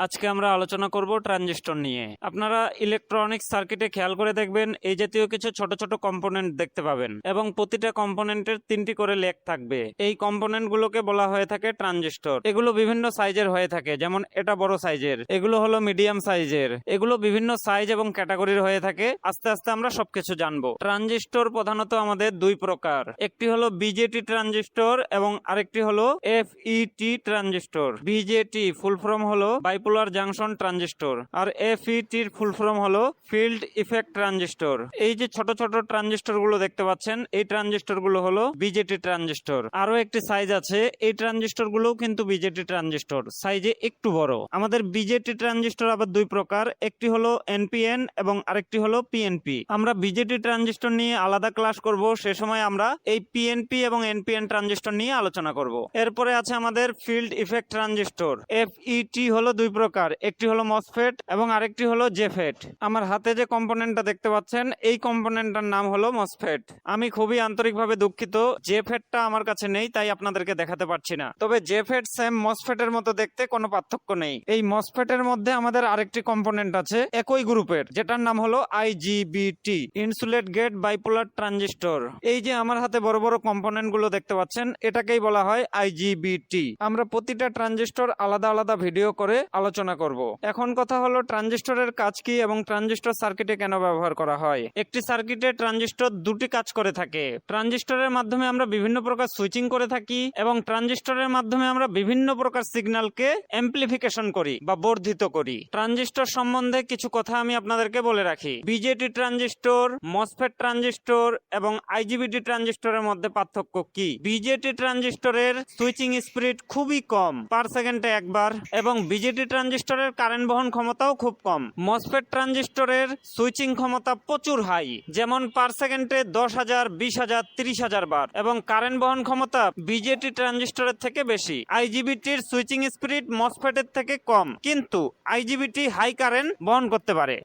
আজকে আমরা আলোচনা করব ট্রানজিস্টর নিয়ে। আপনারা ইলেকট্রনিক্স সার্কিটে খেয়াল করে দেখবেন এই জাতীয় কিছু ছোট ছোট কম্পোনেন্ট দেখতে পাবেন এবং প্রতিটা কম্পোনেন্টের 3টি করে লেগ থাকবে। এই কম্পোনেন্টগুলোকে বলা হয়ে থাকে ট্রানজিস্টর। এগুলো বিভিন্ন সাইজের হয়ে থাকে, যেমন এটা বড় সাইজের, এগুলো হলো মিডিয়াম সাইজের, এগুলো বিভিন্ন সাইজ এবং ক্যাটাগরির হয়ে থাকে। আস্তে আস্তে আমরা সবকিছু জানবো। ট্রানজিস্টর প্রধানত আমাদের দুই প্রকার, একটি হলো বিজেটি ট্রানজিস্টর এবং আরেকটি হলো এফইটি ট্রানজিস্টর। বিজেটি ফুল ফর্ম হলো বাইপোলার জাংশন ট্রানজিস্টর আর এফইটির ফুল ফর্ম হলো ফিল্ড ইফেক্ট ট্রানজিস্টর। এই যে ছোট ছোট ট্রানজিস্টর গুলো দেখতে পাচ্ছেন, এই ট্রানজিস্টর গুলো হলো বিজেটি ট্রানজিস্টর। আরো একটি সাইজ আছে, এই ট্রানজিস্টর গুলো কিন্তু বিজেটি ট্রানজিস্টর, সাইজে একটু বড়। আমাদের বিজেটি ট্রানজিস্টর আবার দুই প্রকার, একটি হলো এনপিএন এবং আরেকটি হলো পিএনপি। আমরা বিজেটি ট্রানজিস্টর নিয়ে আলাদা ক্লাস করব, সে সময় আমরা এই পিএনপি এবং এনপিএন ট্রানজিস্টর নিয়ে আলোচনা করব। এরপরে আছে আমাদের ফিল্ড ইফেক্ট ট্রানজিস্টর। এফইটি হলো দুই প্রকার, একটি হলো মসফেট এবং আরেকটি হলো জেফেট। আমার হাতে যে কম্পোনেন্টটা দেখতে পাচ্ছেন, এই কম্পোনেন্টটার নাম হলো মসফেট। আমি খুবই আন্তরিকভাবে দুঃখিত, জেফেটটা আমার কাছে নেই, তাই আপনাদেরকে দেখাতে পারছি না। তবে জেফেট সেম মসফেটের মতো দেখতে, কোনো পার্থক্য নেই। এই মসফেটের মধ্যে আমাদের আরেকটি কম্পোনেন্ট আছে একই গ্রুপের, যেটার নাম হলো IGBT, insulate gate bipolar transistor. এই যে আমার হাতে বড় বড় কম্পোনেন্ট গুলো দেখতে পাচ্ছেন, এটাকেই বলা হয় আইজিবিটি। আমরা প্রতিটা ট্রানজিস্টর আলাদা আলাদা ভিডিও করে আলোচনা করব। এখন কথা হলো ট্রানজিস্টরের কাজ কি এবং ট্রানজিস্টর সার্কিটে কেন ব্যবহার করা হয়। একটি সার্কিটে ট্রানজিস্টর দুটি কাজ করে থাকে। ট্রানজিস্টরের মাধ্যমে আমরা বিভিন্ন প্রকার সুইচিং করে থাকি এবং ট্রানজিস্টরের মাধ্যমে আমরা বিভিন্ন প্রকার সিগন্যালকে অ্যাম্প্লিফিকেশন করি বা বর্ধিত করি। ট্রানজিস্টর সম্বন্ধে কিছু কথা আমি আপনাদেরকে বলে রাখি। বিজেটি ট্রানজিস্টর, মসফেট ট্রানজিস্টর এবং আইজিবিটি ট্রানজিস্টরের মধ্যে পার্থক্য কি? বিজেটি ট্রানজিস্টরের সুইচিং স্পিড খুবই কম, পার সেকেন্ডে একবার, এবং বিজেটি ট্রানজিস্টরের কারেন্ট বহন ক্ষমতাও খুব কম। মসফেট ট্রানজিস্টরের সুইচিং ক্ষমতা প্রচুর হাই, যেমন পার সেকেন্ডে 10,000, 20,000, 30,000 বার, এবং কারেন্ট বহন ক্ষমতা বিজেটি ট্রানজিস্টরের থেকে বেশি। আইজিবিটির সুইচিং স্পিড মসফেটের থেকে কম, কিন্তু আইজিবিটি হাই কারেন্ট বহন করতে পারে।